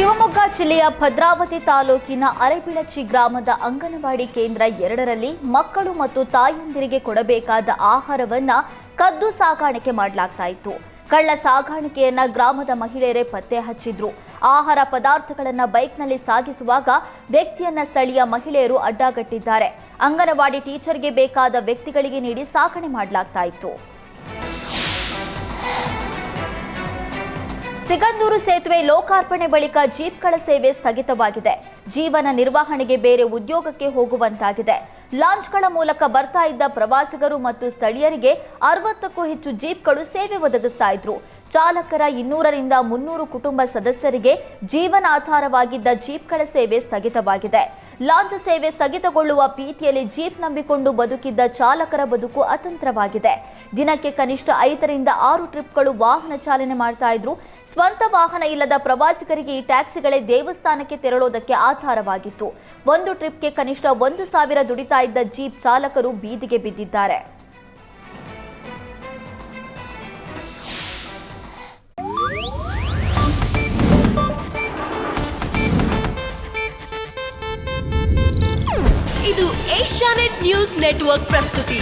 ಶಿವಮೊಗ್ಗ ಜಿಲ್ಲೆಯ ಭದ್ರಾವತಿ ತಾಲೂಕಿನ ಅರೆಬಿಳಚಿ ಗ್ರಾಮದ ಅಂಗನವಾಡಿ ಕೇಂದ್ರ 2ರಲ್ಲಿ ಮಕ್ಕಳು ಮತ್ತು ತಾಯಂದಿರಿಗೆ ಕೊಡಬೇಕಾದ ಆಹಾರವನ್ನ ಕದ್ದು ಸಾಗಾಣಿಕೆ ಮಾಡಲಾಗ್ತಾ ಇತ್ತು. ಕಳ್ಳ ಸಾಗಾಣಿಕೆಯನ್ನ ಗ್ರಾಮದ ಮಹಿಳೆಯರೇ ಪತ್ತೆ ಹಚ್ಚಿದ್ರು. ಆಹಾರ ಪದಾರ್ಥಗಳನ್ನು ಬೈಕ್ನಲ್ಲಿ ಸಾಗಿಸುವಾಗ ವ್ಯಕ್ತಿಯನ್ನ ಸ್ಥಳೀಯ ಮಹಿಳೆಯರು ಅಡ್ಡಗಟ್ಟಿದ್ದಾರೆ. ಅಂಗನವಾಡಿ ಟೀಚರ್ಗೆ ಬೇಕಾದ ವ್ಯಕ್ತಿಗಳಿಗೆ ನೀಡಿ ಸಾಗಣೆ ಮಾಡಲಾಗ್ತಾ ಇತ್ತು. ಸಿಗಂದೂರು ಸೇತುವೆ ಲೋಕಾರ್ಪಣೆ ಬಳಿಕ ಜೀಪ್ಗಳ ಸೇವೆ ಸ್ಥಗಿತವಾಗಿದೆ. ಜೀವನ ನಿರ್ವಹಣೆಗೆ ಬೇರೆ ಉದ್ಯೋಗಕ್ಕೆ ಹೋಗುವಂತಾಗಿದೆ. ಲಾಂಚ್ಗಳ ಮೂಲಕ ಬರ್ತಾ ಇದ್ದ ಪ್ರವಾಸಿಗರು ಮತ್ತು ಸ್ಥಳೀಯರಿಗೆ 60ಕ್ಕೂ ಹೆಚ್ಚು ಜೀಪ್ಗಳು ಸೇವೆ ಒದಗಿಸ್ತಾ ಇದ್ರು. ಚಾಲಕರ 200ರಿಂದ 300 ಕುಟುಂಬ ಸದಸ್ಯರಿಗೆ ಜೀವನಾಧಾರವಾಗಿದ್ದ ಜೀಪ್ಗಳ ಸೇವೆ ಸ್ಥಗಿತವಾಗಿದೆ. ಲಾಂಚ್ ಸೇವೆ ಸ್ಥಗಿತಗೊಳ್ಳುವ ಭೀತಿಯಲ್ಲಿ ಜೀಪ್ ನಂಬಿಕೊಂಡು ಬದುಕಿದ್ದ ಚಾಲಕರ ಬದುಕು ಅತಂತ್ರವಾಗಿದೆ. ದಿನಕ್ಕೆ ಕನಿಷ್ಠ 5ರಿಂದ 6 ಟ್ರಿಪ್ಗಳು ವಾಹನ ಚಾಲನೆ ಮಾಡ್ತಾ ಇದ್ರು. ಸ್ವಂತ ವಾಹನ ಇಲ್ಲದ ಪ್ರವಾಸಿಗರಿಗೆ ಈ ಟ್ಯಾಕ್ಸಿಗಳೇ ದೇವಸ್ಥಾನಕ್ಕೆ ತೆರಳೋದಕ್ಕೆ ಆಧಾರವಾಗಿತ್ತು. ಒಂದು ಟ್ರಿಪ್ಗೆ ಕನಿಷ್ಠ 1,000 ದುಡಿತಾ ಇದ್ದ ಜೀಪ್ ಚಾಲಕರು ಬೀದಿಗೆ ಬಿದ್ದಿದ್ದಾರೆ. ಇದು ಏಷ್ಯಾನೆಟ್ ನ್ಯೂಸ್ ನೆಟ್ವರ್ಕ್ ಪ್ರಸ್ತುತಿ.